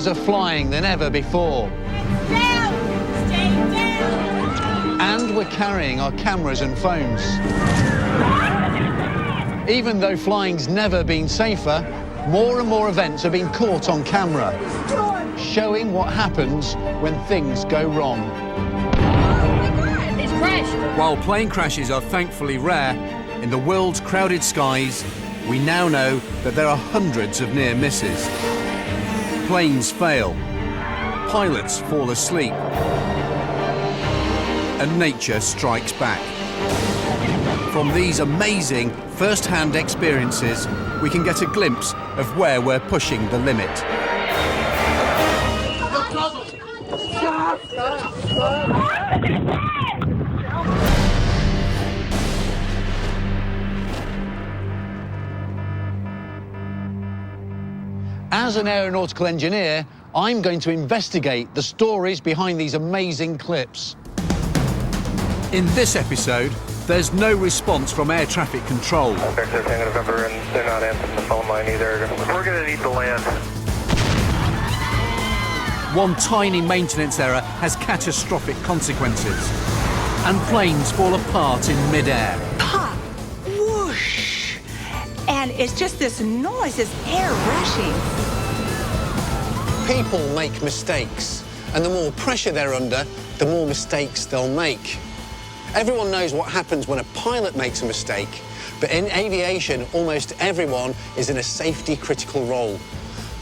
are flying than ever before. Down! Stay down! And we're carrying our cameras and phones. Even though flying's never been safer, more and more events are being caught on camera, showing what happens when things go wrong. It's crashed! While plane crashes are thankfully rare, in the world's crowded skies, we now know that there are hundreds of near misses. Planes fail, pilots fall asleep, and nature strikes back. From these amazing first-hand experiences, we can get a glimpse of where we're pushing the limit. As an aeronautical engineer, I'm going to investigate the stories behind these amazing clips. In this episode, there's no response from air traffic control. They're taking November and they're not answering the phone line either. We're going to need to land. One tiny maintenance error has catastrophic consequences, and planes fall apart in mid-air. Pop! Whoosh! And it's just this noise, this air rushing. People make mistakes, and the more pressure they're under, the more mistakes they'll make. Everyone knows what happens when a pilot makes a mistake, but in aviation, almost everyone is in a safety-critical role.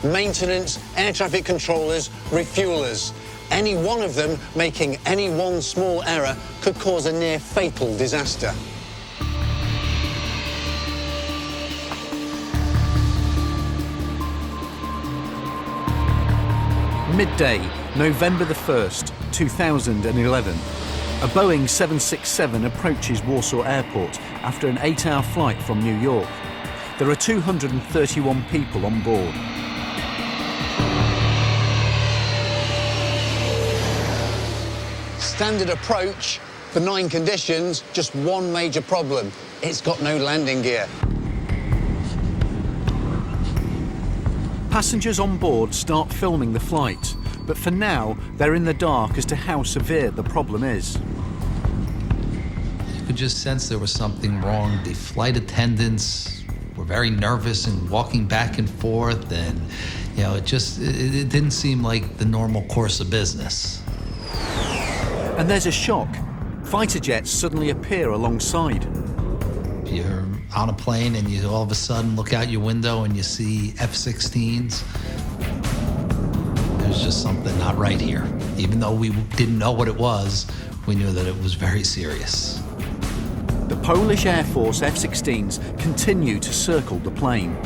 Maintenance, air traffic controllers, refuelers. Any one of them making any one small error could cause a near-fatal disaster. Midday, November the 1st, 2011. A Boeing 767 approaches Warsaw Airport after an 8-hour flight from New York. There are 231 people on board. Standard approach for 9 conditions, just one major problem. It's got no landing gear. Passengers on board start filming the flight, but for now, they're in the dark as to how severe the problem is. You could just sense there was something wrong. The flight attendants were very nervous and walking back and forth, and it didn't seem like the normal course of business. And there's a shock. Fighter jets suddenly appear alongside. You're on a plane and you all of a sudden look out your window and you see F-16s. There's just something not right here. Even though we didn't know what it was, we knew that it was very serious. The Polish Air Force F-16s continue to circle the plane.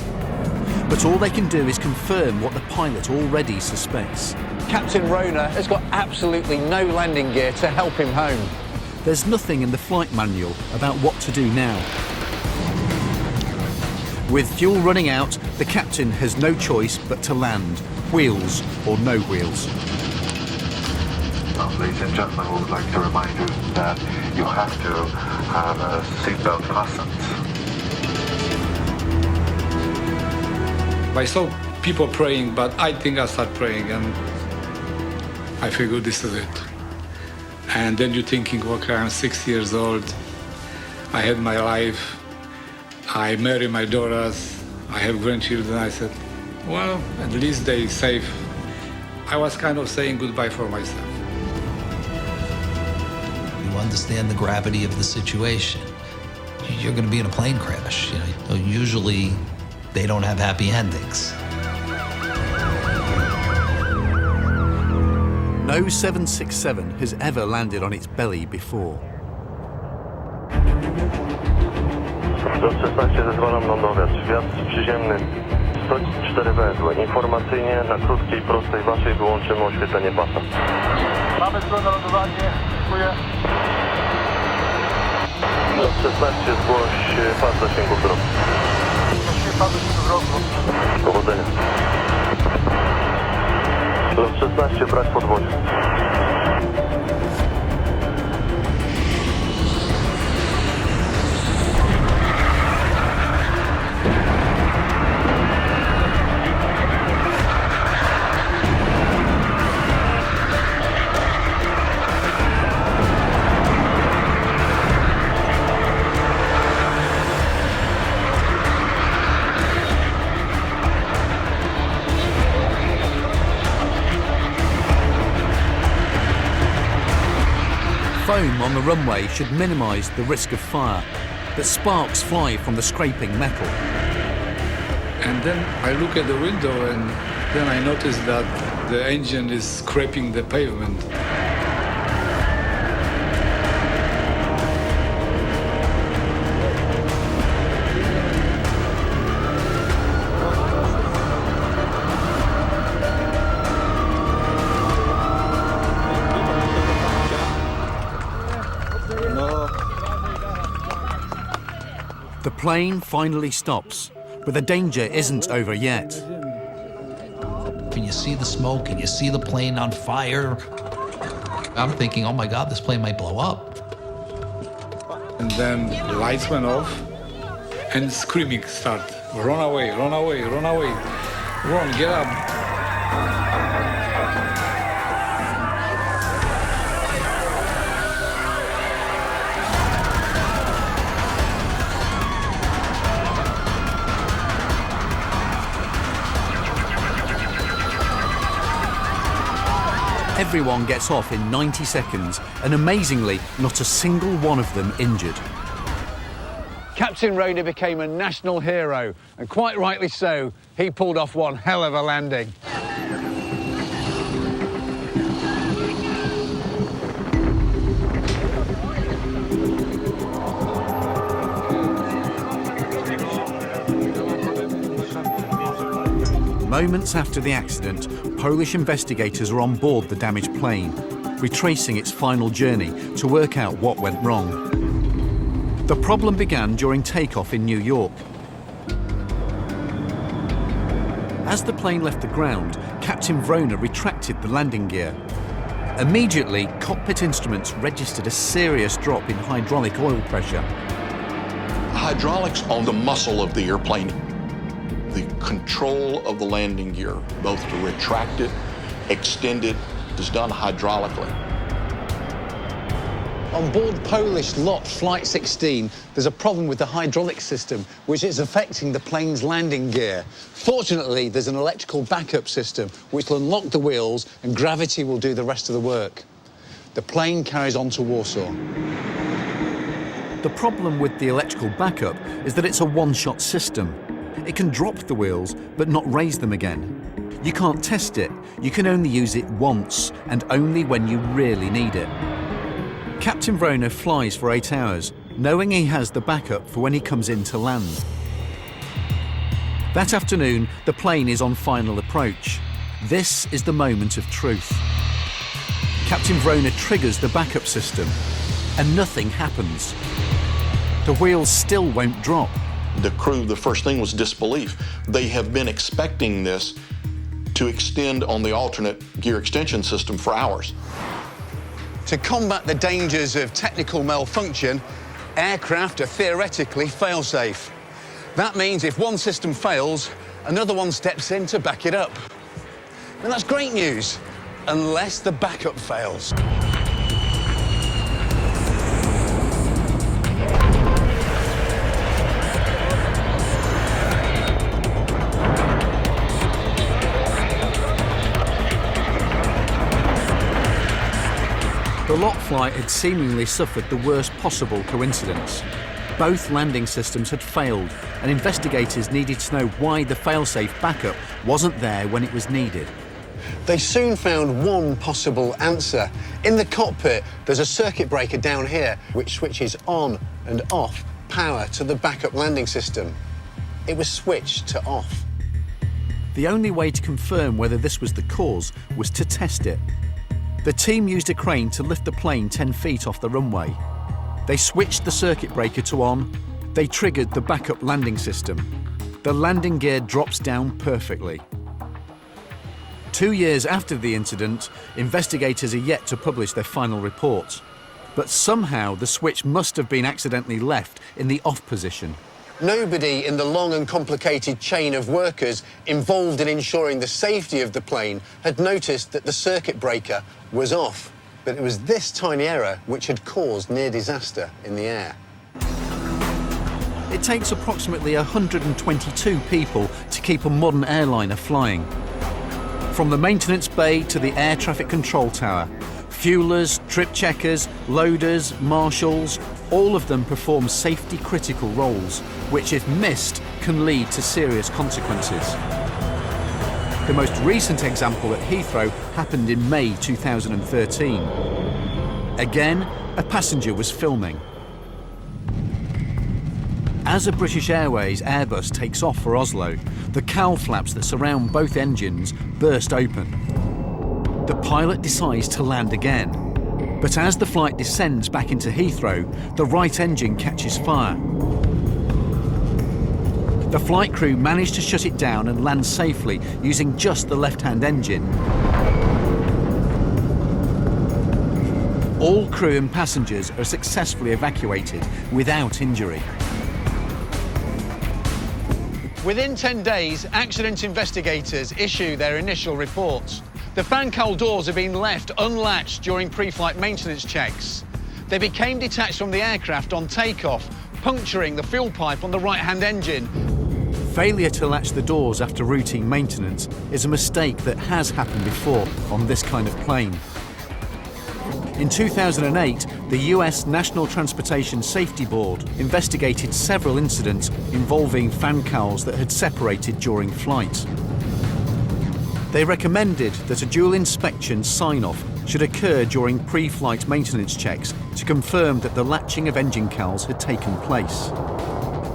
But all they can do is confirm what the pilot already suspects. Captain Rona has got absolutely no landing gear to help him home. There's nothing in the flight manual about what to do now. With fuel running out, the captain has no choice but to land, wheels or no wheels. Ladies and gentlemen, we would like to remind you that you have to have a seatbelt fastened. I saw people praying, but I think I started praying and I figured this is it. And then you're thinking, okay, I'm 6 years old. I had my life. I married my daughters. I have grandchildren. I said, well, at least they're safe. I was kind of saying goodbye for myself. You understand the gravity of the situation. You're going to be in a plane crash. Usually they don't have happy endings. No 767 has ever landed on its belly before. Do 16 zezwalam lądować. Wjazd przyziemny 104 węzły. Informacyjnie na krótkiej, prostej waszej wyłączymy oświetlenie pasa. Mamy zgodę na lądowanie. Dziękuję. Do 16 zgłoś pas zasięgu wzroku. Pas zasięgu wzroku. Powodzenia. Lot 16 brać podwozie. foam on the runway should minimise the risk of fire, but sparks fly from the scraping metal. And then I look at the window and then I notice that the engine is scraping the pavement. The plane finally stops, but the danger isn't over yet. When you see the smoke and you see the plane on fire, I'm thinking, oh my God, this plane might blow up. And then the lights went off and screaming started. Run away, run away, run away. Run, get up. Everyone gets off in 90 seconds, and amazingly, not a single one of them injured. Captain Rona became a national hero, and quite rightly so. He pulled off one hell of a landing. Moments after the accident, Polish investigators are on board the damaged plane, retracing its final journey to work out what went wrong. The problem began during takeoff in New York. As the plane left the ground, Captain Vrona retracted the landing gear. Immediately, cockpit instruments registered a serious drop in hydraulic oil pressure. Hydraulics on the muscle of the airplane. The control of the landing gear, both to retract it, extend it, is done hydraulically. On board Polish lot Flight 16, there's a problem with the hydraulic system, which is affecting the plane's landing gear. Fortunately, there's an electrical backup system, which will unlock the wheels and gravity will do the rest of the work. The plane carries on to Warsaw. The problem with the electrical backup is that it's a one-shot system. It can drop the wheels, but not raise them again. You can't test it. You can only use it once, and only when you really need it. Captain Vrona flies for 8 hours, knowing he has the backup for when he comes in to land. That afternoon, the plane is on final approach. This is the moment of truth. Captain Vrona triggers the backup system, and nothing happens. The wheels still won't drop. The crew, the first thing was disbelief. They have been expecting this to extend on the alternate gear extension system for hours. To combat the dangers of technical malfunction, aircraft are theoretically fail-safe. That means if one system fails, another one steps in to back it up. And that's great news, unless the backup fails. The lot flight had seemingly suffered the worst possible coincidence. Both landing systems had failed, and investigators needed to know why the fail-safe backup wasn't there when it was needed. They soon found one possible answer. In the cockpit, there's a circuit breaker down here which switches on and off power to the backup landing system. It was switched to off. The only way to confirm whether this was the cause was to test it. The team used a crane to lift the plane 10 feet off the runway. They switched the circuit breaker to on. They triggered the backup landing system. The landing gear drops down perfectly. 2 years after the incident, investigators are yet to publish their final report. But somehow the switch must have been accidentally left in the off position. Nobody in the long and complicated chain of workers involved in ensuring the safety of the plane had noticed that the circuit breaker was off. But it was this tiny error which had caused near disaster in the air. It takes approximately 122 people to keep a modern airliner flying. From the maintenance bay to the air traffic control tower, Fuelers, trip checkers, loaders, marshals, all of them perform safety critical roles, which if missed can lead to serious consequences. The most recent example at Heathrow happened in May 2013. Again, a passenger was filming. As a British Airways Airbus takes off for Oslo, the cowl flaps that surround both engines burst open. The pilot decides to land again, but as the flight descends back into Heathrow, the right engine catches fire. The flight crew managed to shut it down and land safely using just the left-hand engine. All crew and passengers are successfully evacuated without injury. Within 10 days, accident investigators issue their initial reports. The fan cowl doors have been left unlatched during pre-flight maintenance checks. They became detached from the aircraft on takeoff, puncturing the fuel pipe on the right-hand engine. Failure to latch the doors after routine maintenance is a mistake that has happened before on this kind of plane. In 2008, the US National Transportation Safety Board investigated several incidents involving fan cowls that had separated during flight. They recommended that a dual inspection sign-off should occur during pre-flight maintenance checks to confirm that the latching of engine cowls had taken place.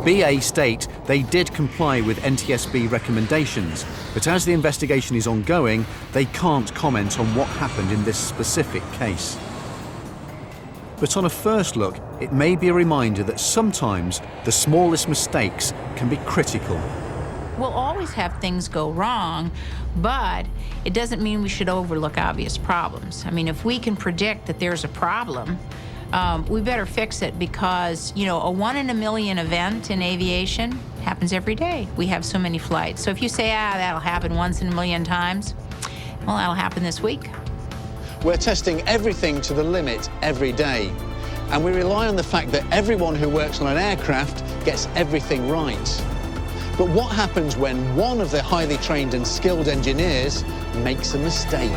BA state they did comply with NTSB recommendations, but as the investigation is ongoing, they can't comment on what happened in this specific case. But on a first look, it may be a reminder that sometimes the smallest mistakes can be critical. We'll always have things go wrong, but it doesn't mean we should overlook obvious problems. I mean, if we can predict that there's a problem, we better fix it because, you know, a 1 in a million event in aviation happens every day. We have so many flights. So if you say, that'll happen once in a million times, well, that'll happen this week. We're testing everything to the limit every day, and we rely on the fact that everyone who works on an aircraft gets everything right. But what happens when one of the highly trained and skilled engineers makes a mistake?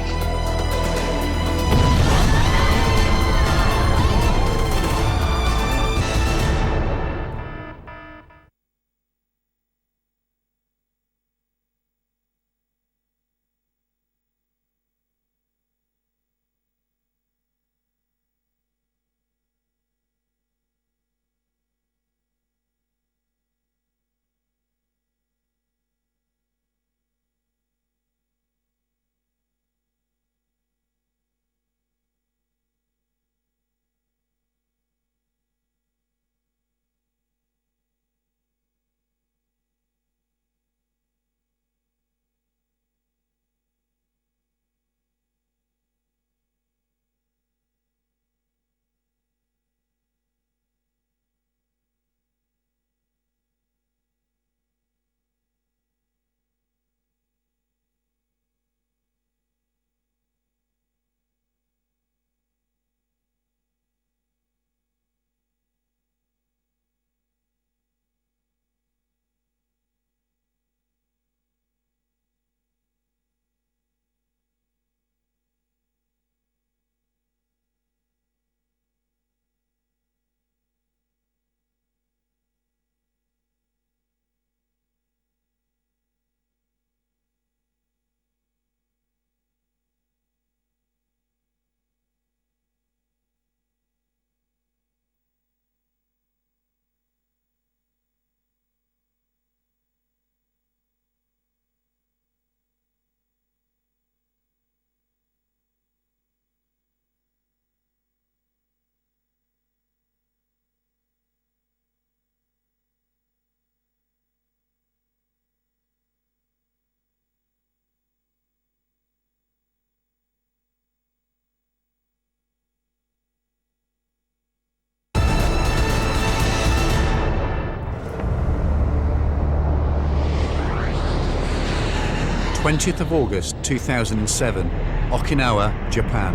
August 2007, Okinawa, Japan.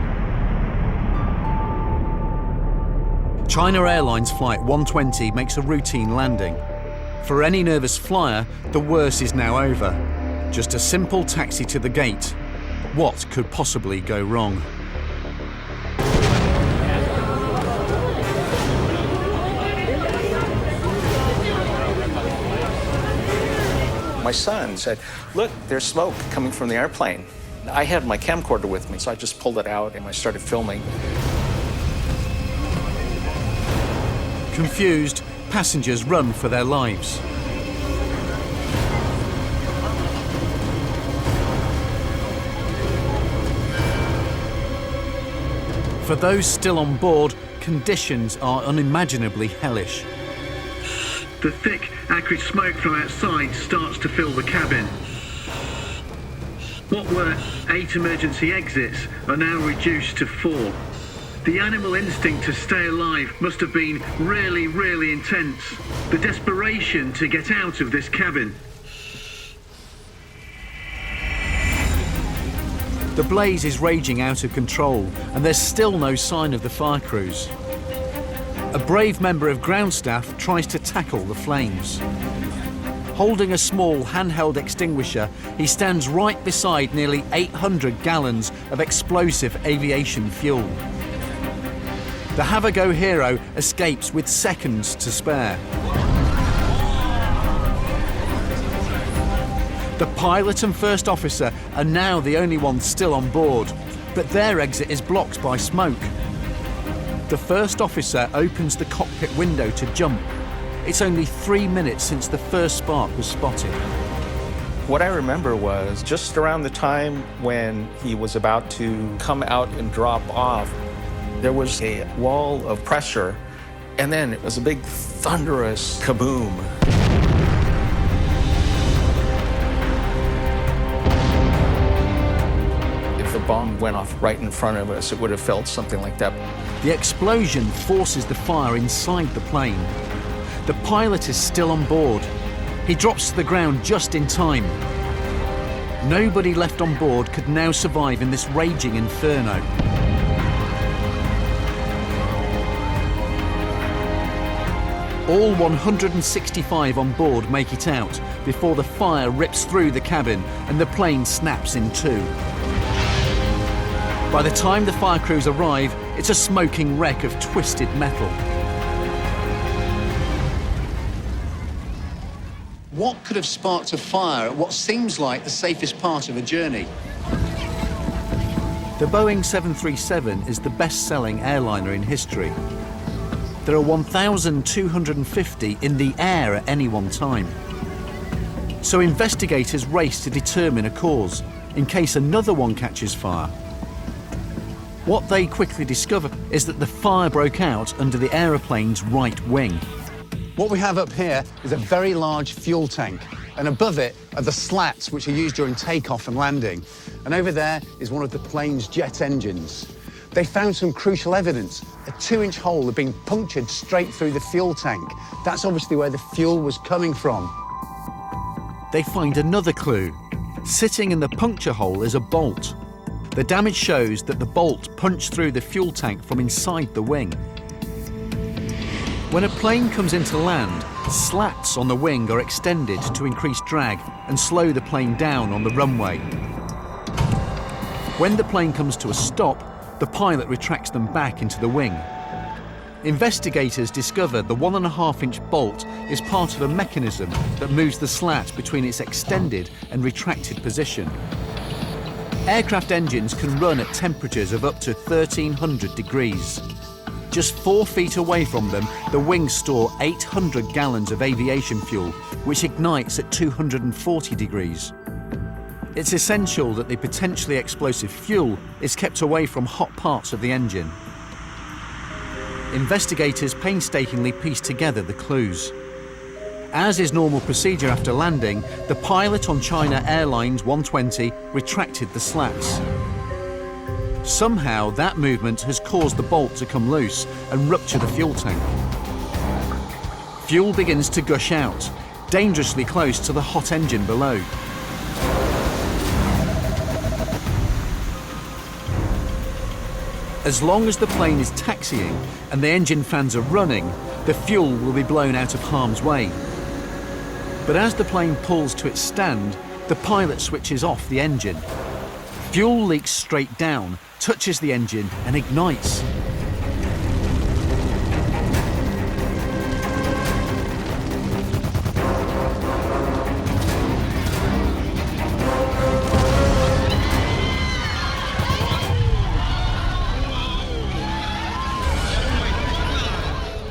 China Airlines Flight 120 makes a routine landing. For any nervous flyer, the worst is now over. Just a simple taxi to the gate. What could possibly go wrong? my son said, "Look, there's smoke coming from the airplane." I had my camcorder with me, so I just pulled it out and I started filming. Confused, passengers run for their lives. For those still on board, conditions are unimaginably hellish. The thick, acrid smoke from outside starts to fill the cabin. What were 8 emergency exits are now reduced to 4. The animal instinct to stay alive must have been really, really intense. The desperation to get out of this cabin. The blaze is raging out of control, and there's still no sign of the fire crews. A brave member of ground staff tries to tackle the flames. Holding a small handheld extinguisher, he stands right beside nearly 800 gallons of explosive aviation fuel. The have-a-go hero escapes with seconds to spare. The pilot and first officer are now the only ones still on board, but their exit is blocked by smoke. The first officer opens the cockpit window to jump. It's only 3 minutes since the first spark was spotted. What I remember was just around the time when he was about to come out and drop off, there was a wall of pressure, and then it was a big thunderous kaboom. If the bomb went off right in front of us, it would have felt something like that. The explosion forces the fire inside the plane. The pilot is still on board. He drops to the ground just in time. Nobody left on board could now survive in this raging inferno. All 165 on board make it out before the fire rips through the cabin and the plane snaps in two. By the time the fire crews arrive, it's a smoking wreck of twisted metal. What could have sparked a fire at what seems like the safest part of a journey? The Boeing 737 is the best-selling airliner in history. There are 1,250 in the air at any one time. So investigators race to determine a cause, in case another one catches fire. What they quickly discover is that the fire broke out under the aeroplane's right wing. What we have up here is a very large fuel tank, and above it are the slats which are used during takeoff and landing. And over there is one of the plane's jet engines. They found some crucial evidence. A 2-inch hole had been punctured straight through the fuel tank. That's obviously where the fuel was coming from. They find another clue. Sitting in the puncture hole is a bolt. The damage shows that the bolt punched through the fuel tank from inside the wing. When a plane comes into land, slats on the wing are extended to increase drag and slow the plane down on the runway. When the plane comes to a stop, the pilot retracts them back into the wing. Investigators discover the 1.5-inch bolt is part of a mechanism that moves the slat between its extended and retracted position. Aircraft engines can run at temperatures of up to 1,300 degrees. Just 4 feet away from them, the wings store 800 gallons of aviation fuel, which ignites at 240 degrees. It's essential that the potentially explosive fuel is kept away from hot parts of the engine. Investigators painstakingly piece together the clues. As is normal procedure after landing, the pilot on China Airlines 120 retracted the slats. Somehow that movement has caused the bolt to come loose and rupture the fuel tank. Fuel begins to gush out, dangerously close to the hot engine below. As long as the plane is taxiing and the engine fans are running, the fuel will be blown out of harm's way. But as the plane pulls to its stand, the pilot switches off the engine. Fuel leaks straight down, touches the engine and ignites.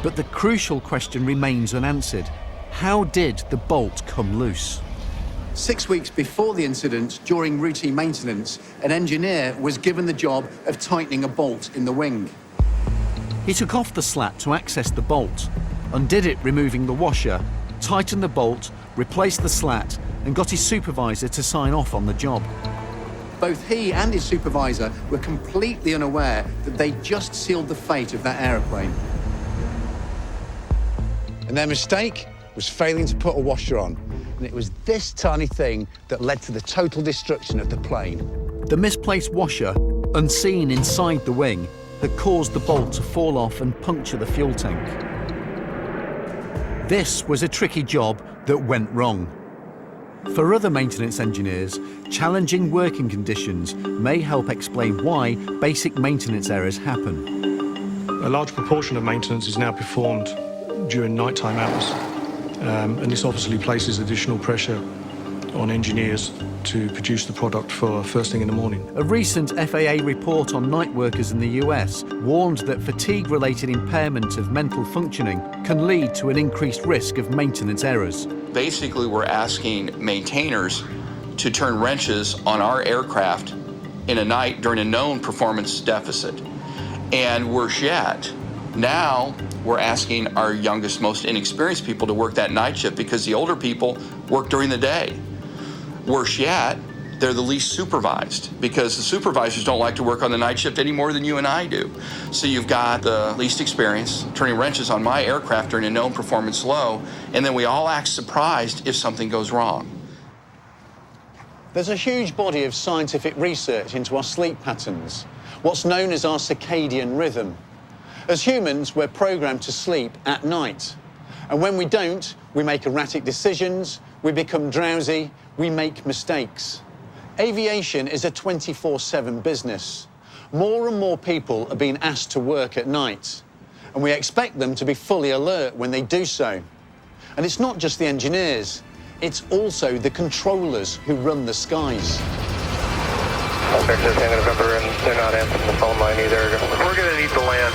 But the crucial question remains unanswered. How did the bolt come loose? 6 weeks before the incident, during routine maintenance, an engineer was given the job of tightening a bolt in the wing. He took off the slat to access the bolt, undid it removing the washer, tightened the bolt, replaced the slat, and got his supervisor to sign off on the job. Both he and his supervisor were completely unaware that they just sealed the fate of that aeroplane. And their mistake was failing to put a washer on. And it was this tiny thing that led to the total destruction of the plane. The misplaced washer, unseen inside the wing, had caused the bolt to fall off and puncture the fuel tank. This was a tricky job that went wrong. For other maintenance engineers, challenging working conditions may help explain why basic maintenance errors happen. A large proportion of maintenance is now performed during nighttime hours, and this obviously places additional pressure on engineers to produce the product for first thing in the morning. A recent FAA report on night workers in the US warned that fatigue-related impairment of mental functioning can lead to an increased risk of maintenance errors. Basically, we're asking maintainers to turn wrenches on our aircraft in a night during a known performance deficit. And worse yet, now we're asking our youngest, most inexperienced people to work that night shift because the older people work during the day. Worse yet, they're the least supervised because the supervisors don't like to work on the night shift any more than you and I do. So you've got the least experience turning wrenches on my aircraft during a known performance low, and then we all act surprised if something goes wrong. There's a huge body of scientific research into our sleep patterns, what's known as our circadian rhythm. As humans, we're programmed to sleep at night. And when we don't, we make erratic decisions, we become drowsy, we make mistakes. Aviation is a 24/7 business. More and more people are being asked to work at night, and we expect them to be fully alert when they do so. And it's not just the engineers, it's also the controllers who run the skies. Victor, Tango November, and they're not answering the phone line either. We're going to need to land.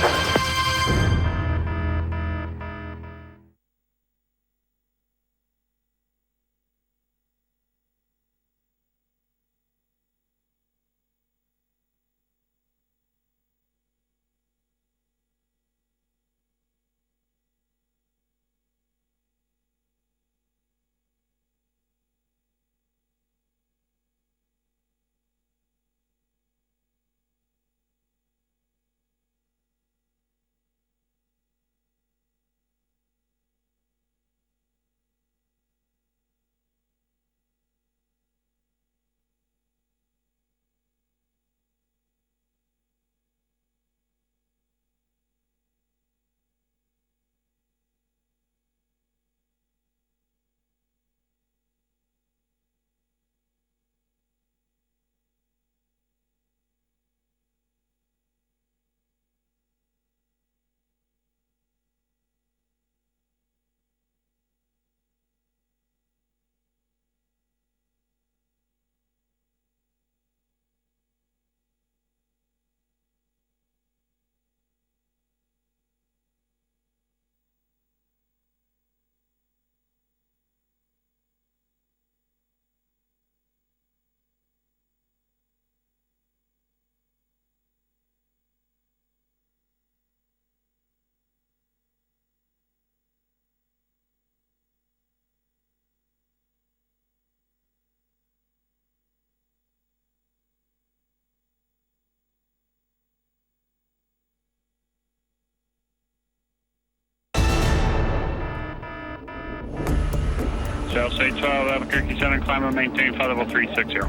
South State 12, Albuquerque Center, climb and maintain flight level 360.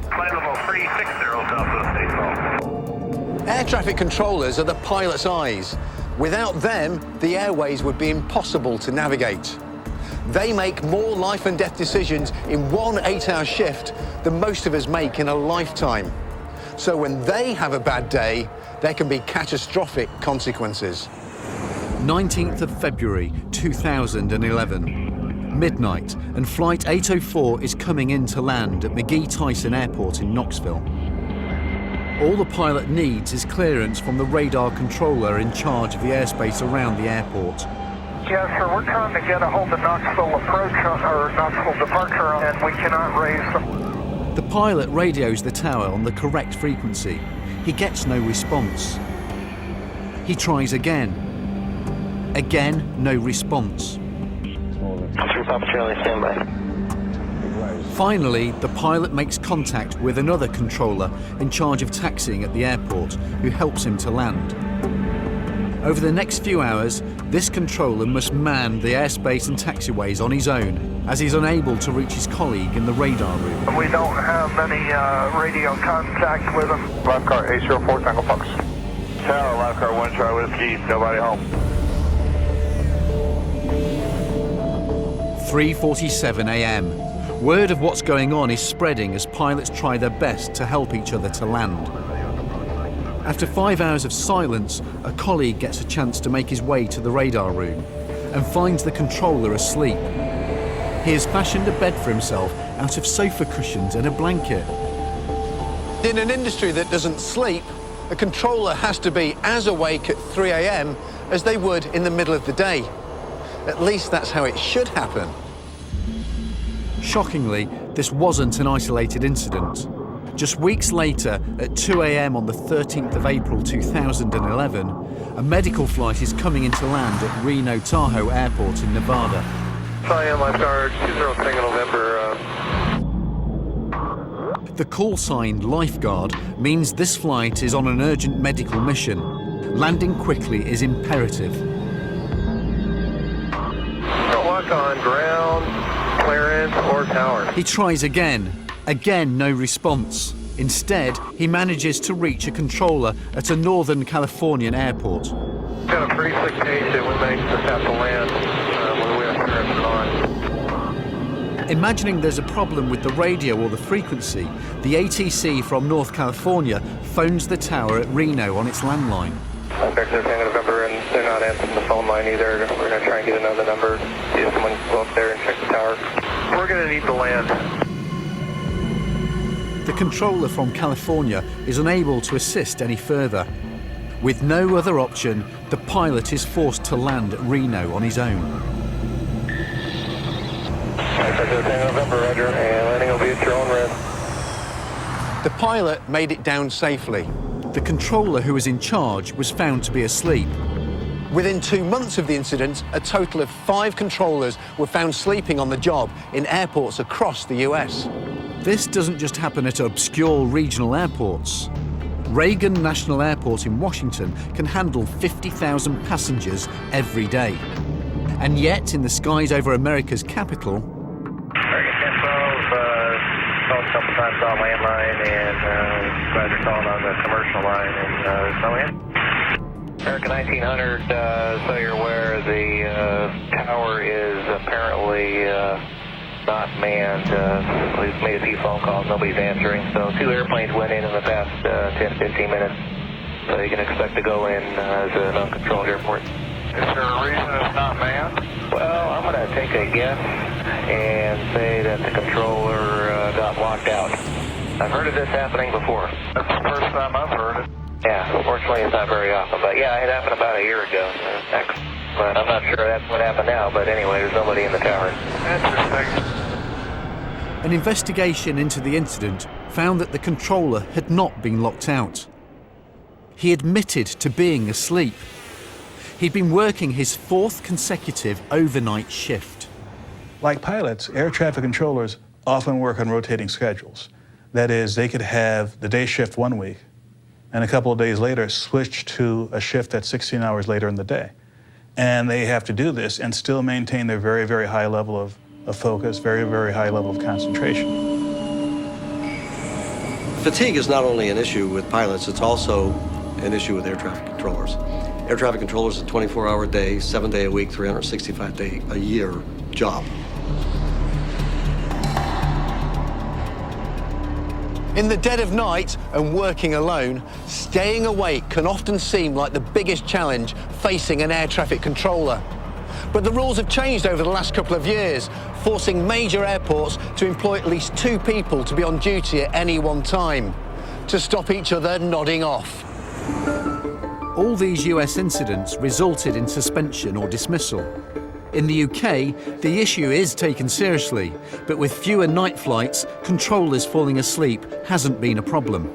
Flight level 360, South State 12. Air traffic controllers are the pilot's eyes. Without them, the airways would be impossible to navigate. They make more life and death decisions in one 8-hour shift than most of us make in a lifetime. So when they have a bad day, there can be catastrophic consequences. 19th of February 2011. Midnight, and Flight 804 is coming in to land at McGee Tyson Airport in Knoxville. All the pilot needs is clearance from the radar controller in charge of the airspace around the airport. Yes, sir, we're trying to get a hold of Knoxville approach or Knoxville departure, and we cannot raise them. The pilot radios the tower on the correct frequency. He gets no response. He tries again. Again, no response. 3 Papa Charlie, stand by. Finally, the pilot makes contact with another controller in charge of taxiing at the airport, who helps him to land. Over the next few hours, this controller must man the airspace and taxiways on his own, as he's unable to reach his colleague in the radar room. We don't have any radio contact with them. Live car 804 Tango Fox. Tower, live car 1 Charlie Whiskey, nobody home. 3:47 a.m. Word of what's going on is spreading as pilots try their best to help each other to land. After 5 hours of silence, a colleague gets a chance to make his way to the radar room and finds the controller asleep. He has fashioned a bed for himself out of sofa cushions and a blanket. In an industry that doesn't sleep, a controller has to be as awake at 3 a.m. as they would in the middle of the day. At least that's how it should happen. Shockingly, this wasn't an isolated incident. Just weeks later, at 2 a.m. on the 13th of April 2011, a medical flight is coming into land at Reno Tahoe Airport in Nevada. Cyan lifeguard 20 November. The call sign lifeguard means this flight is on an urgent medical mission. Landing quickly is imperative. Lock on ground, clearance, or tower. He tries again. Again, no response. Instead, he manages to reach a controller at a Northern Californian airport. Got a pretty slick case that we may just have to land when we have clearance on. Imagining there's a problem with the radio or the frequency, the ATC from North California phones the tower at Reno on its landline. Back to Tango November, and they're not answering the phone line either. We're going to try and get another number, see if someone can go up there and check the tower. We're going to need to land. The controller from California is unable to assist any further. With no other option, the pilot is forced to land at Reno on his own. November, Roger, and landing will be at your own risk. The pilot made it down safely. The controller who was in charge was found to be asleep. Within 2 months of the incident, a total of 5 controllers were found sleeping on the job in airports across the US. This doesn't just happen at obscure regional airports. Reagan National Airport in Washington can handle 50,000 passengers every day. And yet, in the skies over America's capital, Called a couple times on landline, and guys are calling on the commercial line, and so in. American 1900, so you're aware, the tower is apparently not manned. We've made a few phone calls, nobody's answering, so 2 airplanes went in the past 10-15 minutes, so you can expect to go in as an uncontrolled airport. Is there a reason it's not manned? Well, I'm going to take a guess and say that the controller got locked out. I've heard of this happening before. That's the first time I've heard it. Yeah, unfortunately it's not very often, but yeah, it happened about a year ago. But I'm not sure that's what happened now, but anyway, there's nobody in the tower. Interesting. An investigation into the incident found that the controller had not been locked out. He admitted to being asleep. He'd been working his 4th consecutive overnight shift. Like pilots, air traffic controllers often work on rotating schedules. That is, they could have the day shift 1 week, and a couple of days later switch to a shift that's 16 hours later in the day. And they have to do this and still maintain their very, very high level of focus, very, very high level of concentration. Fatigue is not only an issue with pilots, it's also an issue with air traffic controllers. Air traffic controllers is a 24-hour day, 7-day a week, 365-day a year job. In the dead of night and working alone, staying awake can often seem like the biggest challenge facing an air traffic controller. But the rules have changed over the last couple of years, forcing major airports to employ at least 2 people to be on duty at any one time. to stop each other nodding off. All these US incidents resulted in suspension or dismissal. In the UK, the issue is taken seriously, but with fewer night flights, controllers falling asleep hasn't been a problem.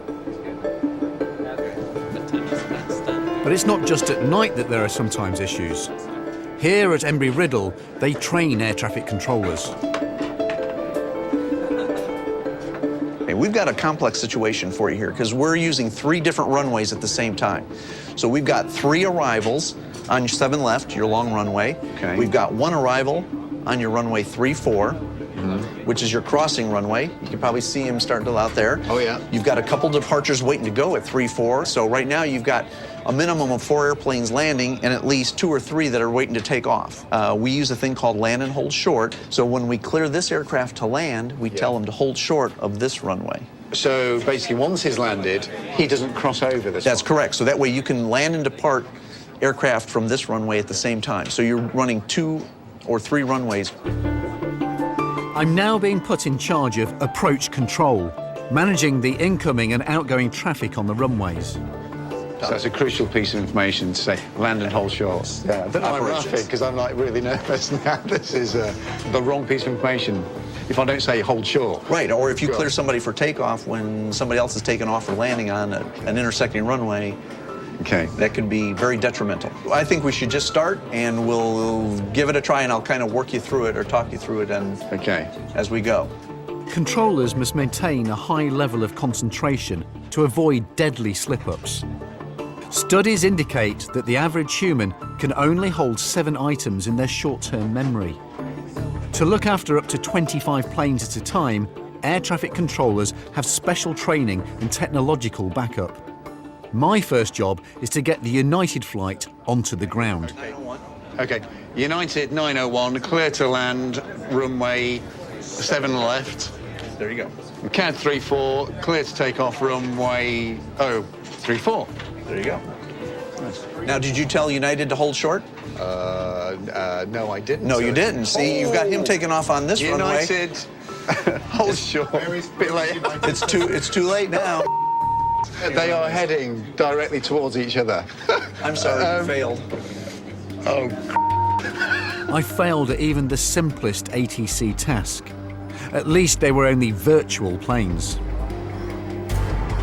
But it's not just at night that there are sometimes issues. Here at Embry-Riddle, they train air traffic controllers. We've got a complex situation for you here because we're using 3 different runways at the same time. So we've got 3 arrivals on your 7 left, your long runway. Okay. We've got 1 arrival on your runway 34, which is your crossing runway. You can probably see him starting to out there. Oh, yeah. You've got a couple departures waiting to go at 34. So right now you've got a minimum of 4 airplanes landing and at least 2 or 3 that are waiting to take off. We use a thing called land and hold short. So when we clear this aircraft to land, we tell them to hold short of this runway. So basically, once he's landed, he doesn't cross over this. That's correct. So that way you can land and depart aircraft from this runway at the same time. So you're running 2 or 3 runways. I'm now being put in charge of approach control, managing the incoming and outgoing traffic on the runways. So that's a crucial piece of information to say, land and hold short. Yeah, I don't know why I'm laughing, because I'm like really nervous now. This is the wrong piece of information if I don't say hold short. Right, or if you clear somebody for takeoff when somebody else is taking off or landing on an intersecting runway, okay, that could be very detrimental. I think we should just start and we'll give it a try and I'll kind of work you through it or talk you through it as we go. Controllers must maintain a high level of concentration to avoid deadly slip-ups. Studies indicate that the average human can only hold 7 items in their short-term memory. To look after up to 25 planes at a time, air traffic controllers have special training and technological backup. My first job is to get the United flight onto the ground. Okay, United 901, clear to land, runway 7 left. There you go. CAD 34, clear to take off, runway 34. There you go. Nice. Now, did you tell United to hold short? No, I didn't. No, you didn't. See, you've got him taking off on this runway. United, hold short. Bit late. It's too late now. They are heading directly towards each other. I'm sorry, you failed. Oh. I failed at even the simplest ATC task. At least they were only virtual planes.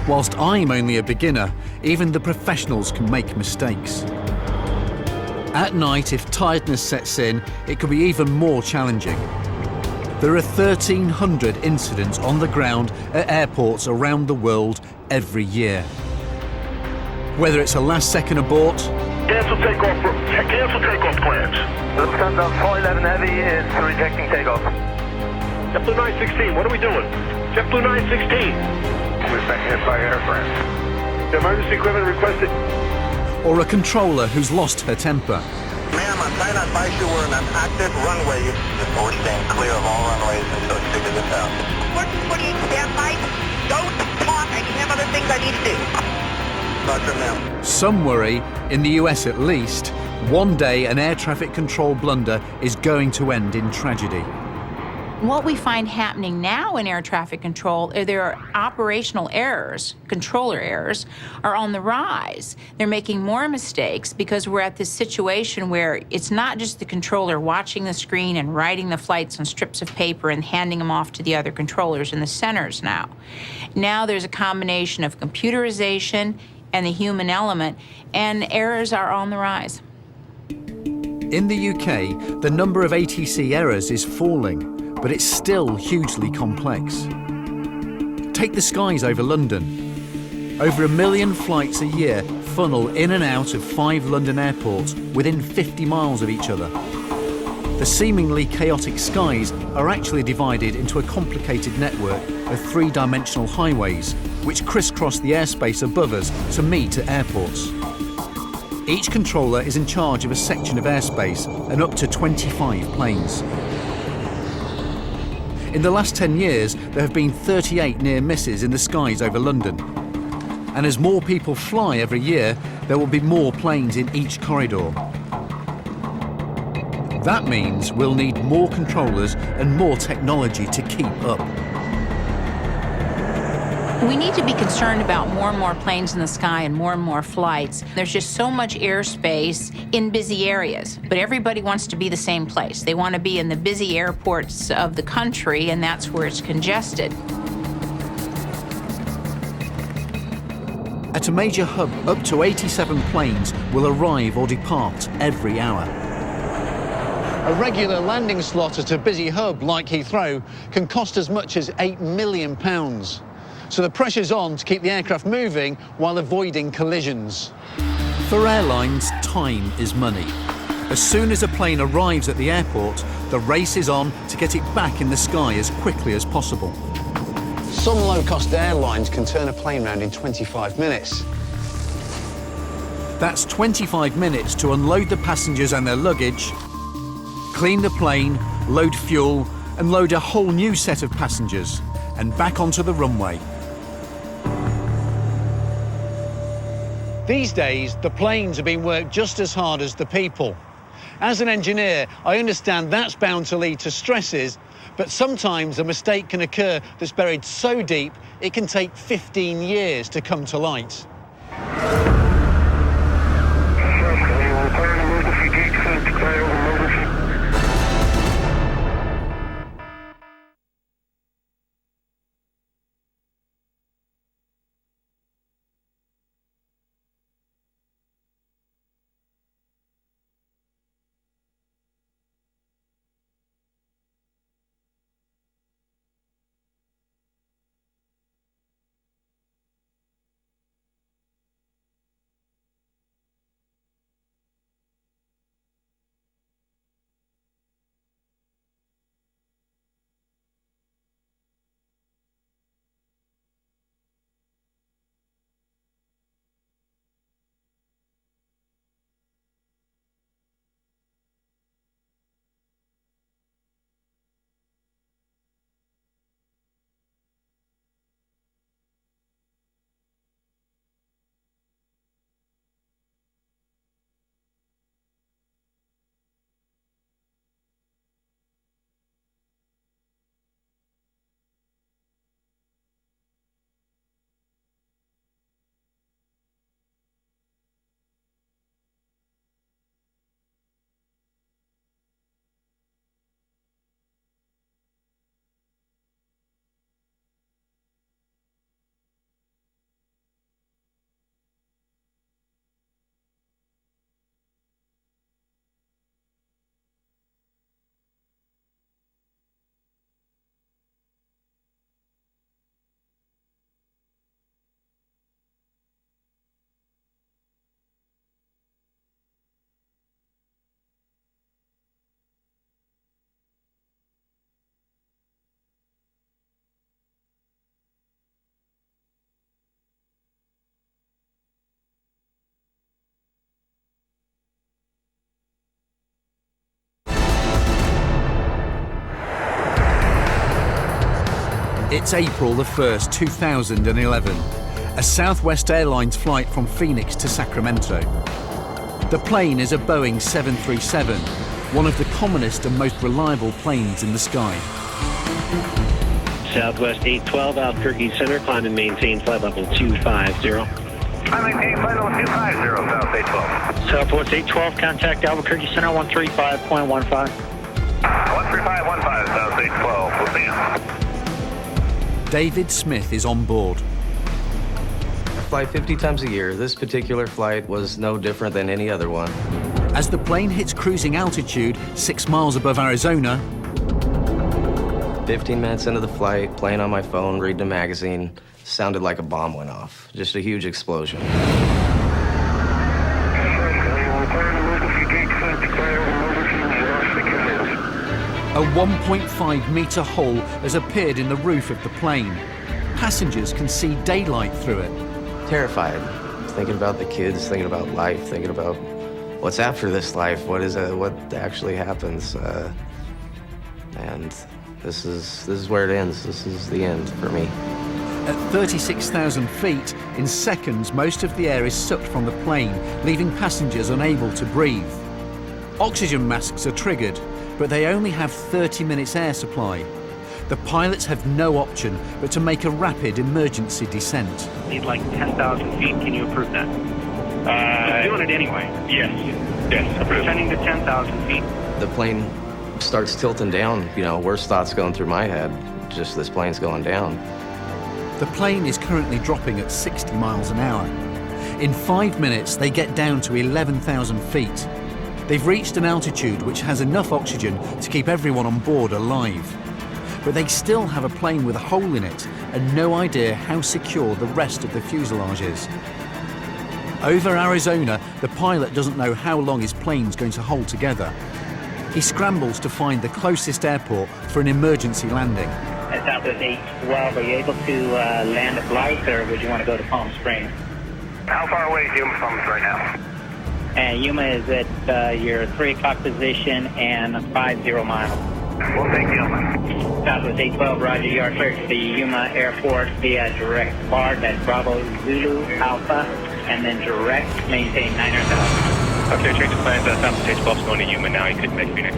Whilst I'm only a beginner, even the professionals can make mistakes. At night, if tiredness sets in, it could be even more challenging. There are 1,300 incidents on the ground at airports around the world every year. Whether it's a last-second abort, Cancel takeoff plans. Lufthansa 411 Heavy is rejecting takeoff. JetBlue 916, what are we doing? JetBlue 916. We've been hit by airframe. Emergency equipment requested. or a controller who's lost her temper. Ma'am, I'm trying to advise you we're on an active runway. We're staying clear of all runways until it's figured this out. 1448, stand by. Don't talk. I have other things I need to do. Roger, ma'am. Some worry, in the US at least, one day an air traffic control blunder is going to end in tragedy. What we find happening now in air traffic control, there are operational errors, controller errors, are on the rise. They're making more mistakes because we're at this situation where it's not just the controller watching the screen and writing the flights on strips of paper and handing them off to the other controllers in the centers now. Now there's a combination of computerization and the human element, and errors are on the rise. In the UK, the number of ATC errors is falling, but it's still hugely complex. Take the skies over London. Over 1 million flights a year funnel in and out of 5 London airports within 50 miles of each other. The seemingly chaotic skies are actually divided into a complicated network of 3-dimensional highways, which crisscross the airspace above us to meet at airports. Each controller is in charge of a section of airspace and up to 25 planes. In the last 10 years, there have been 38 near misses in the skies over London. And as more people fly every year, there will be more planes in each corridor. That means we'll need more controllers and more technology to keep up. We need to be concerned about more and more planes in the sky and more flights. There's just so much airspace in busy areas, but everybody wants to be the same place. They want to be in the busy airports of the country, and that's where it's congested. At a major hub, up to 87 planes will arrive or depart every hour. A regular landing slot at a busy hub like Heathrow can cost as much as £8 million. So the pressure's on to keep the aircraft moving while avoiding collisions. For airlines, time is money. As soon as a plane arrives at the airport, the race is on to get it back in the sky as quickly as possible. Some low-cost airlines can turn a plane around in 25 minutes. That's 25 minutes to unload the passengers and their luggage, clean the plane, load fuel, and load a whole new set of passengers, and back onto the runway. These days, the planes are being worked just as hard as the people. As an engineer, I understand that's bound to lead to stresses, but sometimes a mistake can occur that's buried so deep it can take 15 years to come to light. It's April the 1st, 2011. A Southwest Airlines flight from Phoenix to Sacramento. The plane is a Boeing 737, one of the commonest and most reliable planes in the sky. Southwest 812, Albuquerque Center, climb and maintain flight level 250. I maintain flight level 250, South 812. Southwest 812, contact Albuquerque Center 135.15. 135.15, South 812, we'll see you. David Smith is on board. I fly 50 times a year. This particular flight was no different than any other one. As the plane hits cruising altitude 6 miles above Arizona, 15 minutes into the flight, playing on my phone, reading a magazine, sounded like a bomb went off. Just a huge explosion. A 1.5-meter hole has appeared in the roof of the plane. Passengers can see daylight through it. Terrified, thinking about the kids, thinking about life, thinking about what's after this life, what actually happens, and this is where it ends. This is the end for me. At 36,000 feet, in seconds, most of the air is sucked from the plane, leaving passengers unable to breathe. Oxygen masks are triggered, but they only have 30 minutes air supply. The pilots have no option but to make a rapid emergency descent. Need like 10,000 feet. Can you approve that? We're doing it anyway. Yes. Yes. Descending to 10,000 feet. The plane starts tilting down. You know, worst thoughts going through my head. Just this plane's going down. The plane is currently dropping at 60 miles an hour. In 5 minutes, they get down to 11,000 feet. They've reached an altitude which has enough oxygen to keep everyone on board alive. But they still have a plane with a hole in it and no idea how secure the rest of the fuselage is. Over Arizona, the pilot doesn't know how long his plane's going to hold together. He scrambles to find the closest airport for an emergency landing. At Southwest 812, are you able to land at Blythe, or would you want to go to Palm Springs? How far away is Yuma from us right now? And Yuma is at your 3 o'clock position and 50 miles. We'll take Yuma. Southwest 812, roger. You are cleared to the Yuma Airport via direct BARD, that's Bravo Zulu Alpha, and then direct, maintain 900,000. Okay, change of plans. Southwest 812 is going to Yuma now. You couldn't make Phoenix.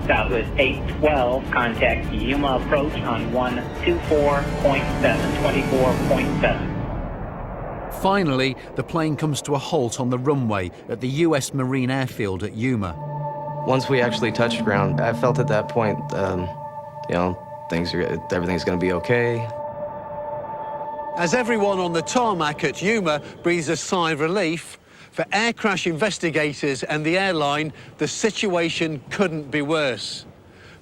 Southwest 812, contact Yuma approach on 124.7, 24.7. Finally, the plane comes to a halt on the runway at the US Marine Airfield at Yuma. Once we actually touched ground, I felt at that point, you know, everything's going to be okay. As everyone on the tarmac at Yuma breathes a sigh of relief, for air crash investigators and the airline, the situation couldn't be worse.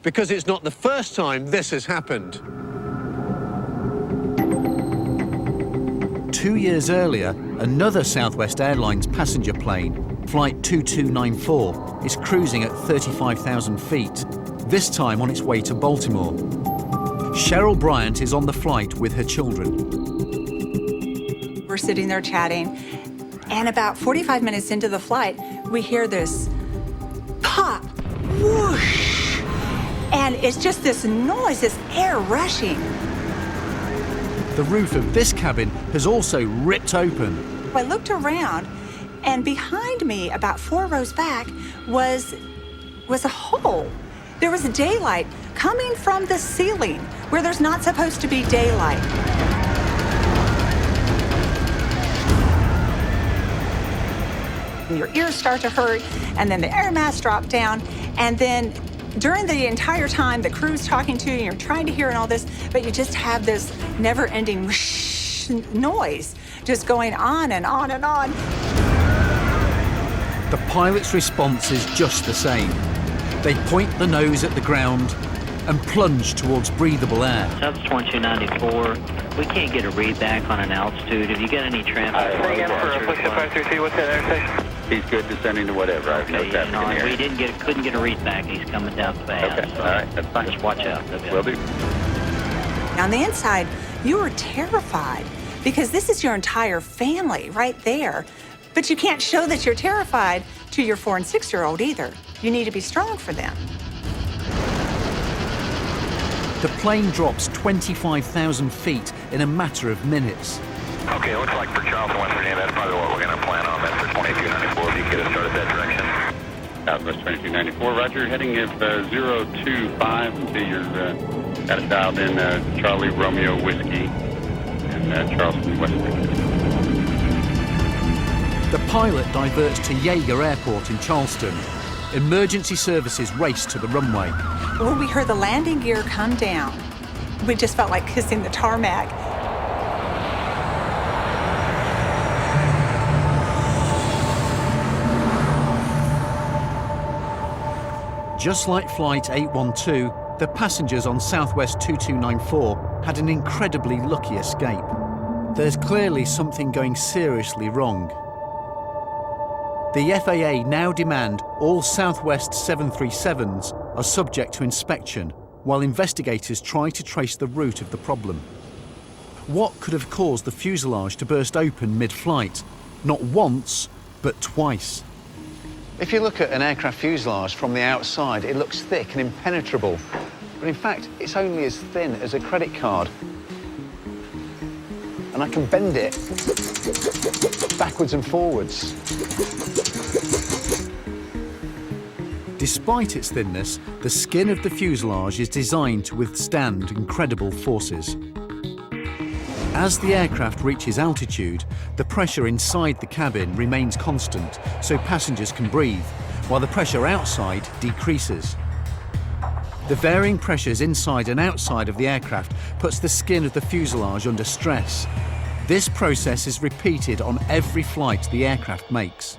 Because it's not the first time this has happened. 2 years earlier, another Southwest Airlines passenger plane, Flight 2294, is cruising at 35,000 feet, this time on its way to Baltimore. Cheryl Bryant is on the flight with her children. We're sitting there chatting, and about 45 minutes into the flight, we hear this pop, whoosh, and it's just this noise, this air rushing. The roof of this cabin has also ripped open. I looked around, and behind me, about 4 rows back, was a hole. There was daylight coming from the ceiling where there's not supposed to be daylight. Your ears start to hurt, and then the air mask drop down, and then during the entire time, the crew's talking to you, and you're trying to hear and all this, but you just have this never-ending whoosh noise just going on and on and on. The pilot's response is just the same. They point the nose at the ground and plunge towards breathable air. Southwest 1294, we can't get a read back on an altitude. Have you got any traffic? What's that intersection? He's good descending to whatever. I have no traffic in the We area. couldn't get a read back. He's coming down fast. Okay, all right, that's fine. Just watch out. Will do. On the inside, you are terrified because this is your entire family right there. But you can't show that you're terrified to your 4- and 6-year-old either. You need to be strong for them. The plane drops 25,000 feet in a matter of minutes. Okay, looks like for Charleston, West Virginia, that's probably what we're going to plan on. That's for 2294, if you can get us started that direction. Southwest 2294, roger. Heading at 025 until you're got it dialed in Charlie Romeo Whiskey in Charleston, West Virginia. The pilot diverts to Yeager Airport in Charleston. Emergency services race to the runway. When we heard the landing gear come down, we just felt like kissing the tarmac. Just like Flight 812, the passengers on Southwest 2294 had an incredibly lucky escape. There's clearly something going seriously wrong. The FAA now demand all Southwest 737s are subject to inspection, while investigators try to trace the root of the problem. What could have caused the fuselage to burst open mid-flight? Not once, but twice. If you look at an aircraft fuselage from the outside, it looks thick and impenetrable. But in fact, it's only as thin as a credit card. And I can bend it backwards and forwards. Despite its thinness, the skin of the fuselage is designed to withstand incredible forces. As the aircraft reaches altitude, the pressure inside the cabin remains constant so passengers can breathe, while the pressure outside decreases. The varying pressures inside and outside of the aircraft puts the skin of the fuselage under stress. This process is repeated on every flight the aircraft makes.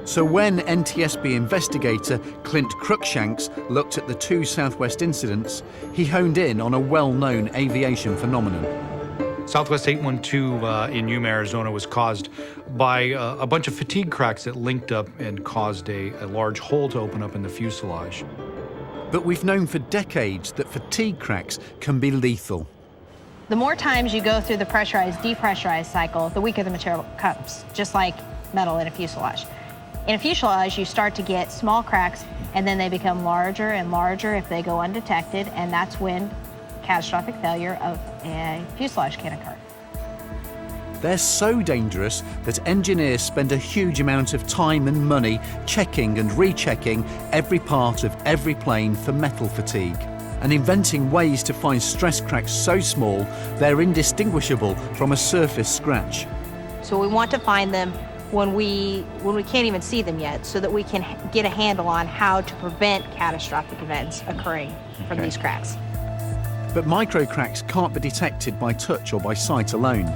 So when NTSB investigator Clint Cruikshanks looked at the two Southwest incidents, he honed in on a well-known aviation phenomenon. Southwest 812 in Yuma, Arizona was caused by a bunch of fatigue cracks that linked up and caused a large hole to open up in the fuselage. But we've known for decades that fatigue cracks can be lethal. The more times you go through the pressurized, depressurized cycle, the weaker the material becomes, just like metal in a fuselage. In a fuselage, you start to get small cracks, and then they become larger and larger if they go undetected, and that's when catastrophic failure of a fuselage can occur. They're so dangerous that engineers spend a huge amount of time and money checking and rechecking every part of every plane for metal fatigue, and inventing ways to find stress cracks so small they're indistinguishable from a surface scratch. So we want to find them when we can't even see them yet, so that we can get a handle on how to prevent catastrophic events occurring from these cracks. But micro cracks can't be detected by touch or by sight alone.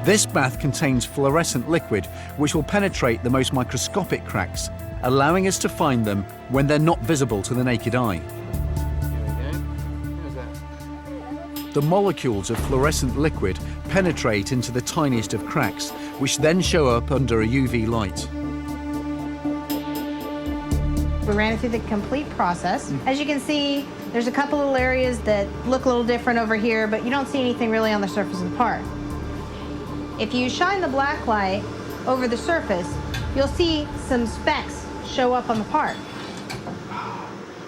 This bath contains fluorescent liquid which will penetrate the most microscopic cracks, allowing us to find them when they're not visible to the naked eye. The molecules of fluorescent liquid penetrate into the tiniest of cracks, which then show up under a UV light. We ran it through the complete process. As you can see, there's a couple little areas that look a little different over here, but you don't see anything really on the surface of the part. If you shine the black light over the surface, you'll see some specks show up on the part.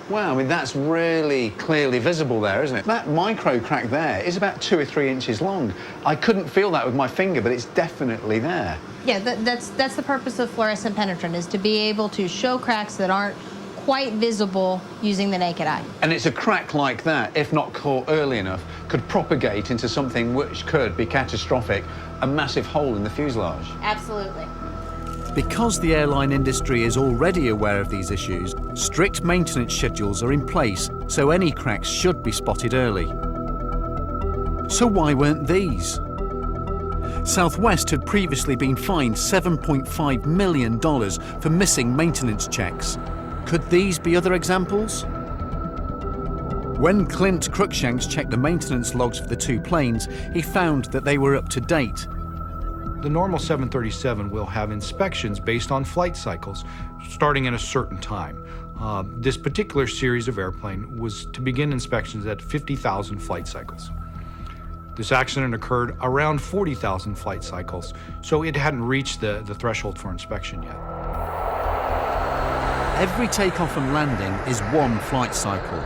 Wow, I mean, that's really clearly visible there, isn't it? That micro crack there is about 2 or 3 inches long. I couldn't feel that with my finger, but it's definitely there. Yeah, that's the purpose of fluorescent penetrant, is to be able to show cracks that aren't quite visible using the naked eye. And it's a crack like that, if not caught early enough, could propagate into something which could be catastrophic, a massive hole in the fuselage. Absolutely. Because the airline industry is already aware of these issues, strict maintenance schedules are in place, so any cracks should be spotted early. So why weren't these? Southwest had previously been fined $7.5 million for missing maintenance checks. Could these be other examples? When Clint Cruikshanks checked the maintenance logs for the two planes, he found that they were up to date. The normal 737 will have inspections based on flight cycles, starting at a certain time. This particular series of airplane was to begin inspections at 50,000 flight cycles. This accident occurred around 40,000 flight cycles, so it hadn't reached the threshold for inspection yet. Every takeoff and landing is one flight cycle.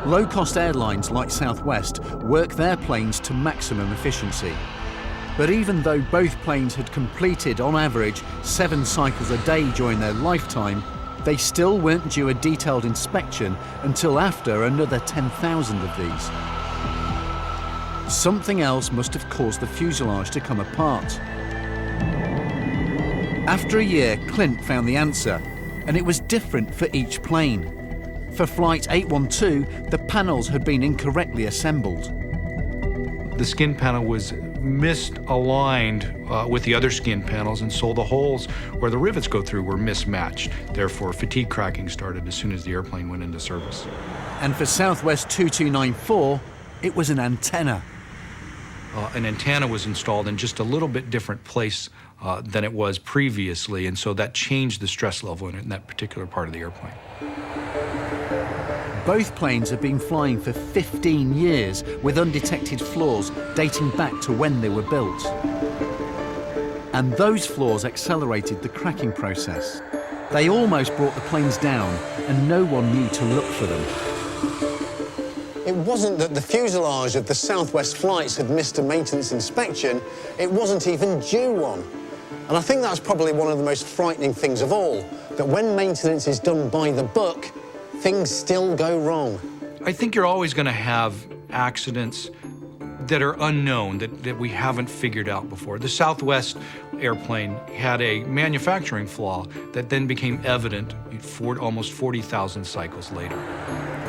Low-cost airlines like Southwest work their planes to maximum efficiency. But even though both planes had completed, on average, 7 cycles a day during their lifetime, they still weren't due a detailed inspection until after another 10,000 of these. Something else must have caused the fuselage to come apart. After a year, Clint found the answer, and it was different for each plane. For Flight 812, the panels had been incorrectly assembled. The skin panel was misaligned with the other skin panels, and so the holes where the rivets go through were mismatched. Therefore, fatigue cracking started as soon as the airplane went into service. And for Southwest 2294, it was an antenna. An antenna was installed in just a little bit different place than it was previously, and so that changed the stress level in that particular part of the airplane. Both planes have been flying for 15 years with undetected flaws dating back to when they were built. And those flaws accelerated the cracking process. They almost brought the planes down, and no one knew to look for them. It wasn't that the fuselage of the Southwest flights had missed a maintenance inspection, it wasn't even due one. And I think that's probably one of the most frightening things of all, that when maintenance is done by the book, things still go wrong. I think you're always going to have accidents that are unknown, that we haven't figured out before. The Southwest airplane had a manufacturing flaw that then became evident almost 40,000 cycles later.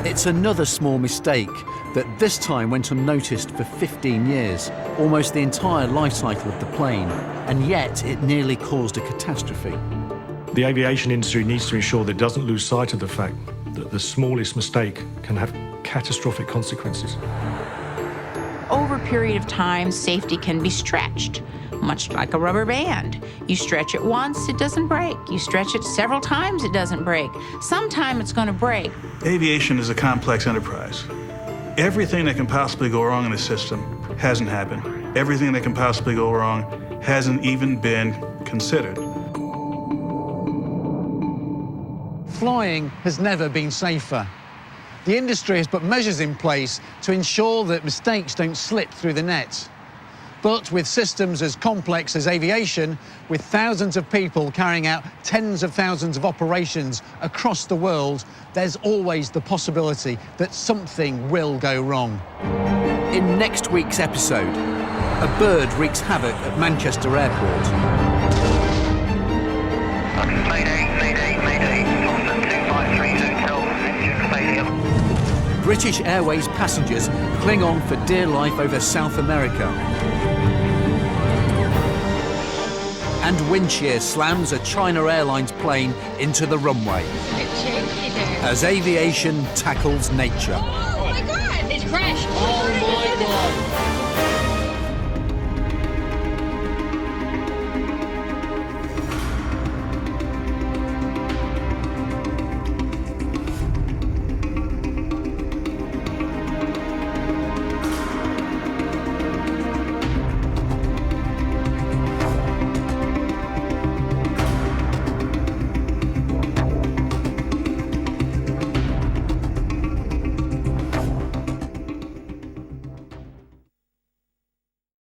It's another small mistake that this time went unnoticed for 15 years, almost the entire life cycle of the plane, and yet it nearly caused a catastrophe. The aviation industry needs to ensure that it doesn't lose sight of the fact that the smallest mistake can have catastrophic consequences. Over a period of time, safety can be stretched, much like a rubber band. You stretch it once, it doesn't break. You stretch it several times, it doesn't break. Sometime it's going to break. Aviation is a complex enterprise. Everything that can possibly go wrong in the system hasn't happened. Everything that can possibly go wrong hasn't even been considered. Flying has never been safer. The industry has put measures in place to ensure that mistakes don't slip through the net. But with systems as complex as aviation, with thousands of people carrying out tens of thousands of operations across the world, there's always the possibility that something will go wrong. In next week's episode, a bird wreaks havoc at Manchester Airport. Mayday, Boston 253 Hotel, engine failure. British Airways passengers cling on for dear life over South America. And wind shear slams a China Airlines plane into the runway as aviation tackles nature. Oh my God! It's crashed! Oh my God!